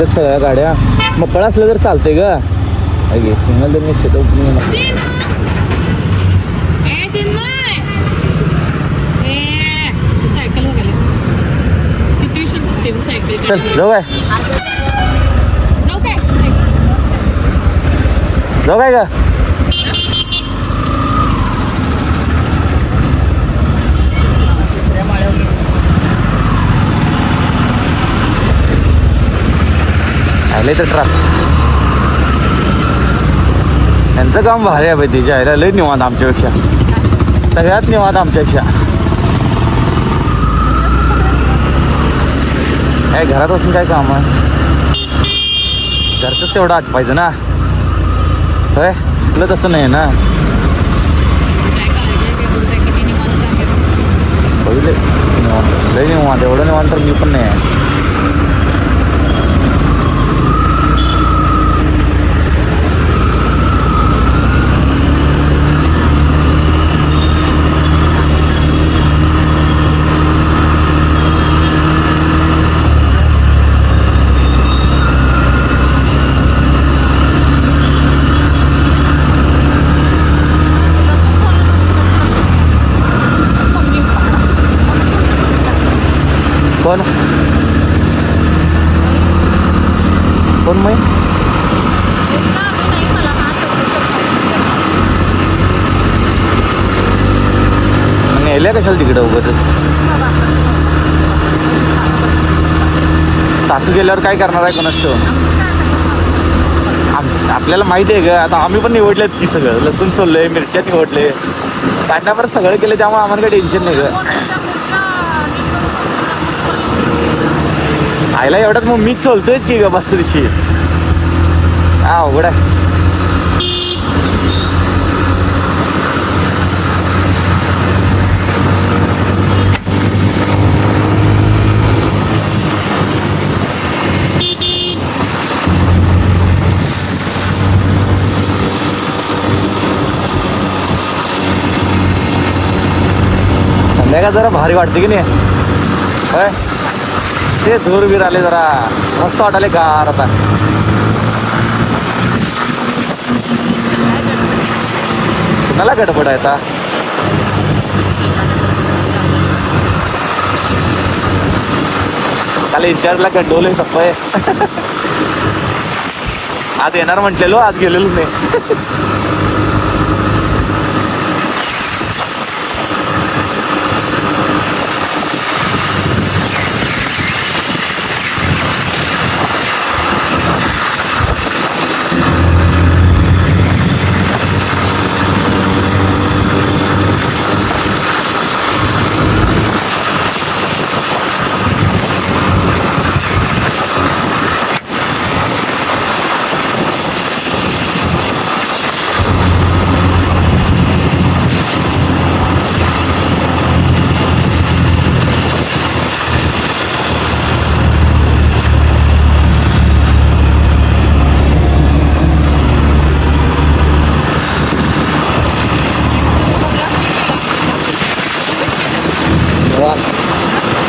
सगळ्या गाड्या मोकळा असलं तर चालते ग. सिंगल तर निश्चित चल जाऊ काय जाऊ काय का आले तर यांचं काम भारी आहे बाई. तिच्या आईला लय निवांत आमच्यापेक्षा, सगळ्यात निवांत आमच्यापेक्षा. काय घरात बसून काय काम आहे, घरचंच तेवढं आटपायचं ना. होय तुला तसं नाही ना. बघितले निवांत लय निवांत, एवढं निवांत तर मी पण नाही आहे. कोण कोण मै नेल्या कशाला तिकडं उगाच. सासू गेल्यावर काय करणार आहे कोणास ठाऊक. आपल्याला माहिती आहे ग. आता आम्ही पण निवडलेत की सगळं, लसूण सोलले, मिरच्या निवडले, काढण्यापर्यंत सगळं केलं, त्यामुळे आम्हाला काही टेन्शन नाही ग. आईला एवढ्यात मग मीच सोलतोयच की ग बस दिवशी. हा अवघड आहे. संध्याकाळ जरा भारी वाटते की नाही होय. ते धूर बीर आले जरा मस्त वाटाले गार. आता कुणाला गडबड आहे आता. काल इन्चार्जला गंडवले सप्पय. आज येणार म्हटलेलो, आज गेलेलो नाही.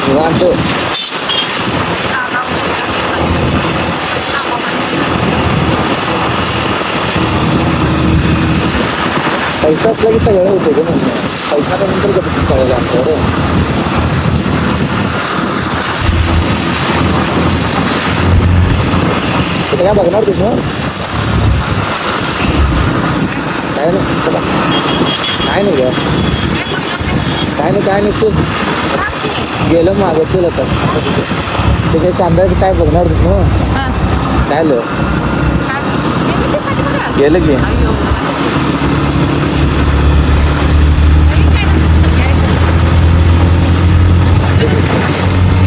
निवांत पैसा असला की सगळं होते का. म्हणजे पैसा नंतर कसं कळलं आमच्यावर. तिथे काय बघणार तुम्ही काय नाही. चला काय नाही ग, काय नाही काय नाही. चल गेलं मागं. चल आता ते काही कांद्याचं काय बघणार दिस ना. काय आलं गेलं की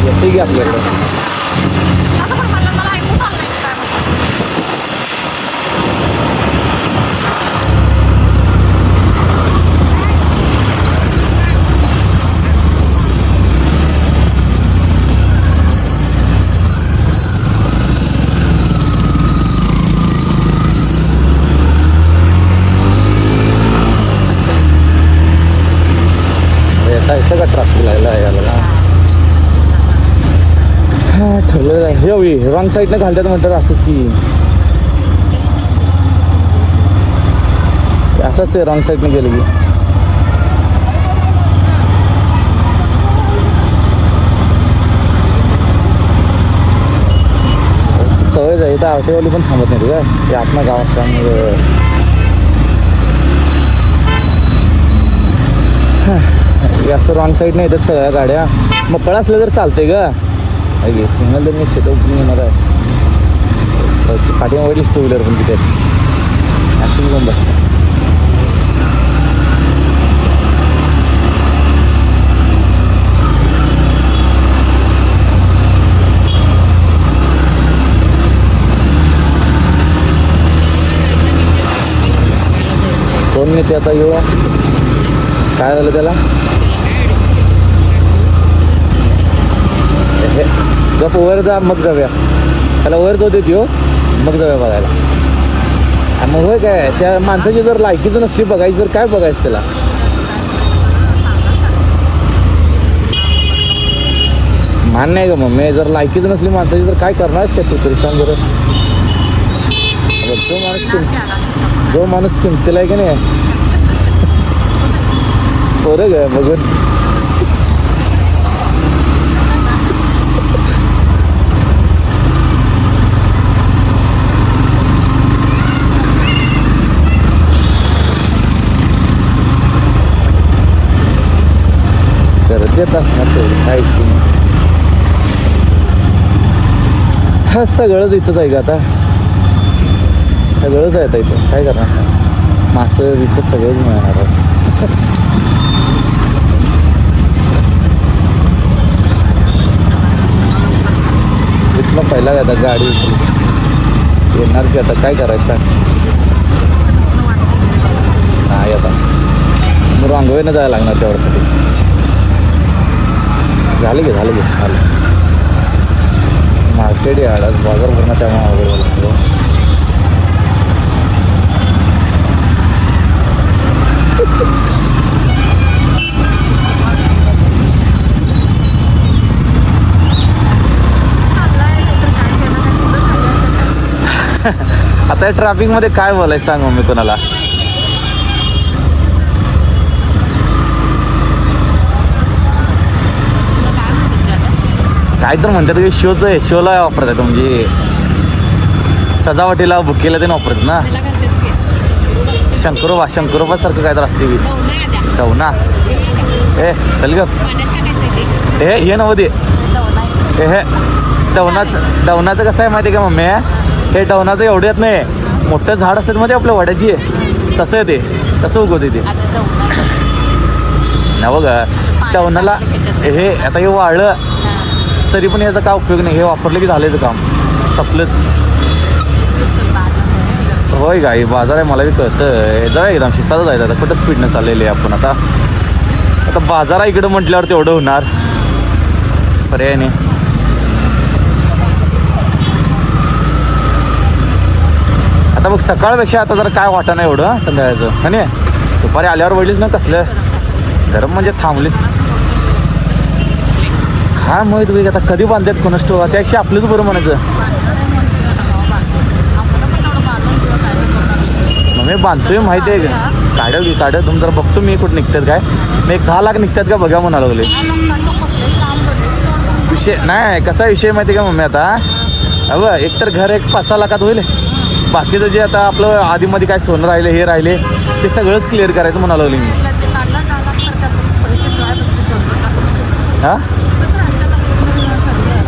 येते की आपल्याकडं. इथं का ट्रॅफिक लागला याला. ठरलेलं आहे हे हवी रॉंग साईडनं घालतात म्हणतात असंच की असंच ते रॉंग साईडनं गेलं की सवय जाईल तर आवटेवाली पण थांबत नाही का ते आतनं गाव असल्यामुळे असं रॉंग साईडने येतात सगळ्या गाड्या मग कळ असलं तर चालतंय का सिग्नल तर निश्चित ओपनिंग येणार आहे पाठीमागलीच टू व्हीलर पण तिथे असं पण बसतं कोण नाही ते आता येऊ काय झालं त्याला गप वर जा मग जाऊया त्याला वर जाऊ देत येऊ मग जाऊया बघायला आणि मग होय काय त्या माणसाची जर लायकीच नसली बघायची तर काय बघायचं त्याला मान नाही का मग मी जर लायकीच नसली माणसाची तर काय करणारच काय तू तरी सांग बरं जो माणूस किमतीला आहे की नाही बरं ग बघून करत येत असणार तेवढं काय इश्यू नाही हा सगळंच इथंच आहे का आता सगळंच आहे आता इथं काय करणार मासं विसं सगळंच मिळणार आहे इथनं पहिला आता गाडी येणार की आता काय करायचं सांग नाही आता मग रांगवेनं जायला लागणार तेवढ्यासाठी झालं मार्केट यार्ड आज बाजार भरणं त्यामुळे अवघड लागतो आता ट्रॅफिक मध्ये काय बोलायचं सांग मग मी कोणाला काय तर म्हणतात की शोचं आहे शोला वापरतात म्हणजे सजावटीला बुकेला ते वापरतात ना शंकरोबा सारखं काय तर असते दवना ए चल ग हे नव्ह दे हे दवनाचं कसं आहे माहिती आहे का मम्मी हे डवनाचं एवढं येत नाही मोठं झाड असतात मध्ये आपल्या वड्याची तसं येते तसं उगवते ते नव ग डवनाला हे आता हे वाळलं तरी पण याचा काय उपयोग नाही हे वापरलं की झालं काम सपलंच होय गाई बाजार आहे मला बी कळतं जाऊया एकदम शिस्ताचं जायचं आता कुठं स्पीडनं चाललेली आहे आपण आता बाजारा इकडं म्हटल्यावर तेवढं होणार पर्याय नाही आता बघ सकाळपेक्षा आता जरा काय वाटतं नाही एवढं संध्याकाळचं हा नाही दुपारी आल्यावर वळलीच ना कसलं गरम म्हणजे थांबलीच काय माहित तुम्ही आता कधी बांधतात कोणास ठेवा त्यापेक्षा आपलंच बरं म्हणायचं मग मी बांधतोय माहिती आहे का काढ्या तुम्ही जरा बघतो मी कुठं निघतात काय मी 10 लाख निघतात का बघा म्हणा लागले विषय नाही कसा विषय माहिती आहे का मम्मी आता अगं एकतर घर एक 5-6 लाखात होईल बाकीचं जे आता आपलं आधीमध्ये काय सोनं राहिले हे राहिले ते सगळंच क्लिअर करायचं म्हणा लागले मी हां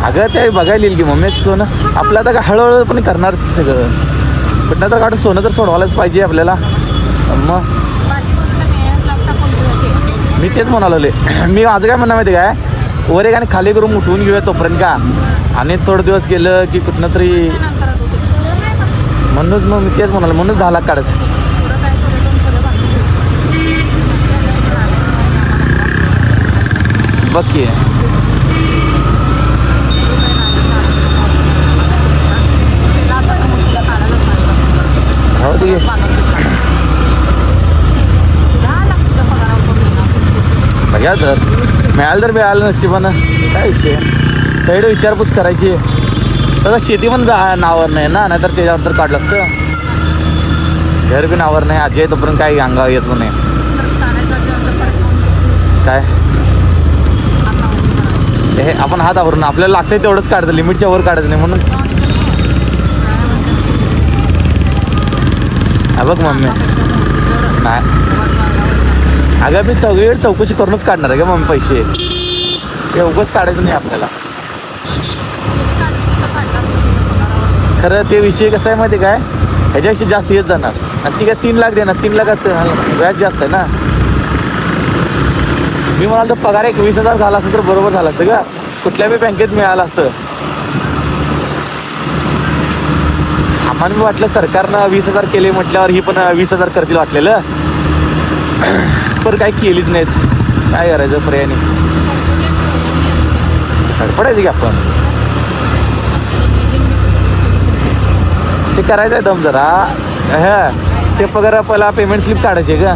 अगं ते बघायला येईल की मम्मी सोनं आपलं आता काय हळूहळू पण करणारच की सगळं पण तर काढून सोनं तर सोडवायलाच पाहिजे आपल्याला मग मी तेच म्हणाले मी माझं काय म्हणणं माहिती काय वर एक आणि खाली करून उठवून घेऊया तोपर्यंत का आणि थोडं दिवस गेलं की कुठनं तरी म्हणूनच मग मी तेच म्हणाले म्हणूनच 10 लाख काढायचं बघ की बघा तर मिळालं तर मिळालं नसते पण काय विषय साईड विचारपूस करायची तसं शेती पण नावावर नाही ना, नाहीतर त्याच्यावर तर काढलं असतं. घर बी नावावर नाही, अजय तोपर्यंत काही अंगावर येत नाही. काय हे आपण हात आवरून आपल्याला लागतंय तेवढंच काढायचं, लिमिटच्या वर काढायचं नाही म्हणून. हा बघ मम्मी, नाही अगं मी सगळी चौकशी करूनच काढणार आहे का मम्मी पैसे, ते उगाच काढायचं नाही आपल्याला. खरं ते विषय कसं आहे माहिती काय, ह्याच्यापेक्षा जास्त येत जाणार. आणि ती काय 3 लाख देणार, 3 लाखात व्याज जास्त आहे ना. मी म्हणाल तर पगार एक 20,000 झाला असतं तर बरोबर झालं असतं का, कुठल्या बी बँकेत मिळालं असतं. आम्हाला मी वाटलं सरकारनं 20,000 केले म्हटल्यावर ही पण 20,000 करतील वाटलेलं, पण काही केलीच नाहीत. काय करायचं, पर्याय नाही, धडपडायचं की आपण. ते करायचं आहे दम जरा. ते पगार पहिला पेमेंट स्लिप काढायची आहे का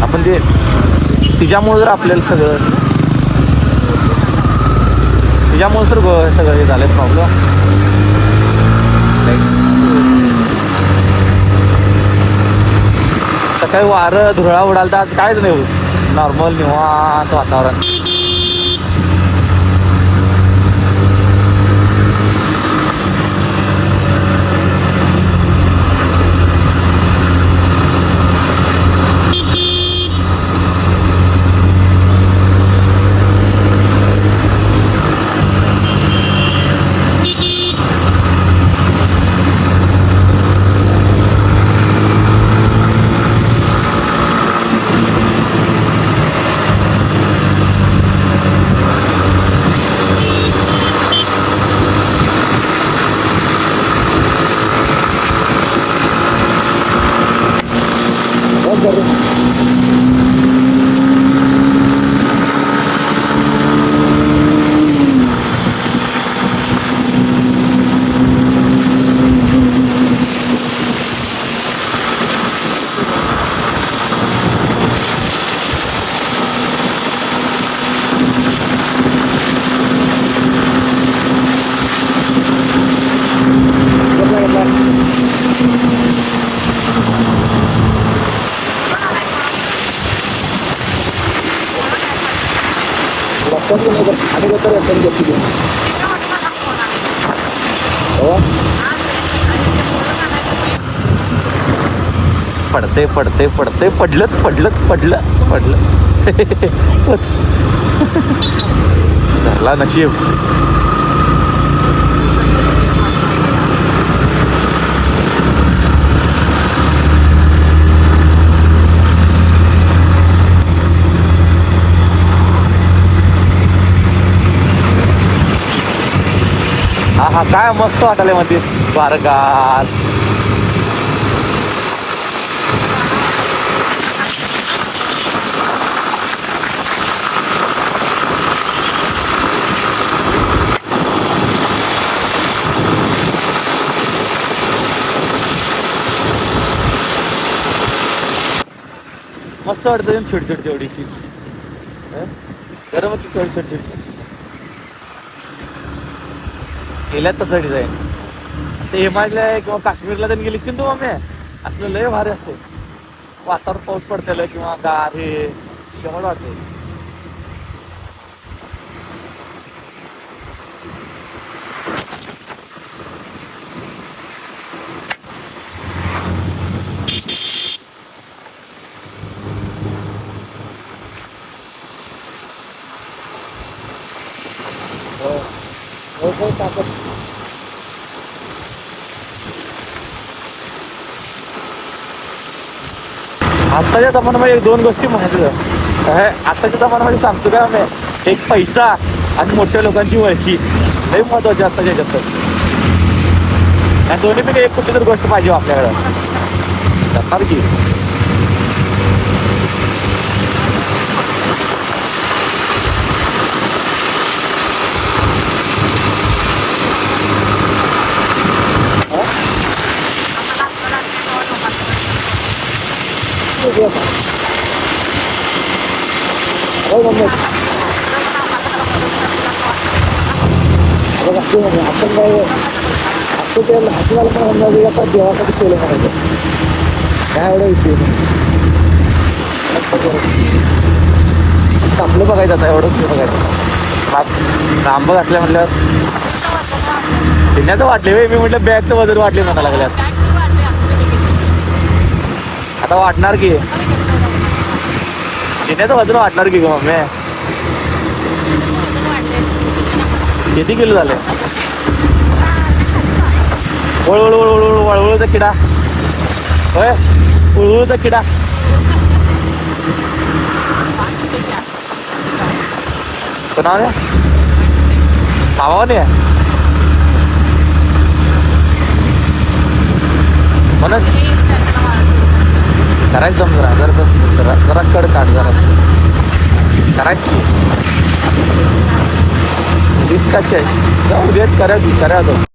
आपण, ते तिच्यामुळे जर आपल्याला सगळं, तिच्यामुळे तर सगळं हे झालं प्रॉब्लेम. सकाळी वारं धुरळा उडाल तर आज कायच नाही, नॉर्मल निवांत वातावरण. पडते पडते पडते पडलंच पडलंच पडलं पडलं धरला नशीब. हा हा काय मस्त वाटायला म्हणतेस बारगार. मस्त वाटतं छोटी छोटी तेवढीशीच गरम की छोटी छोटी गेल्यात तसं डिझाईन. ते हिमालय किंवा काश्मीरला त्यांनी गेलीस की तू मम्मी, असलं लय भारी असते वातावरण, पाऊस पडतेलं किंवा गार हे शेवट वाटते. आत्ताच्या जमान्यामध्ये 2 गोष्टी माहिती आहे. आत्ताच्या जमान्यामध्ये सांगतो काय मी, एक पैसा आणि मोठ्या लोकांची ओळखी लई महत्वाची आत्ताच्या ह्याच्यात. या दोन्हीपैकी एक कुठली तर गोष्ट पाहिजे आपल्याकडं जाणार की. असं म्हणजे आपण काय असं ते असं झालं पण समजा आता देवासाठी केलं म्हणायचं काय एवढा विषय नाही. आपलं बघायचं आता एवढंच बघायचं हात आंब घातल्या म्हटल्यावर चिन्याचं वाटले वे मी म्हटलं बॅगचं वजन वाटले म्हणायला लागल्यास आता वाटणार की चिन्याचं वजन वाटणार की ग मम्मी किती किलो झाले वळवळचा किडा होय उळवळचा किडा कोणावर मामावर नाही म्हणून करायचं दम जरा कड काढ जरा करायचं की रिस्काचे जाऊ देत करा जाऊ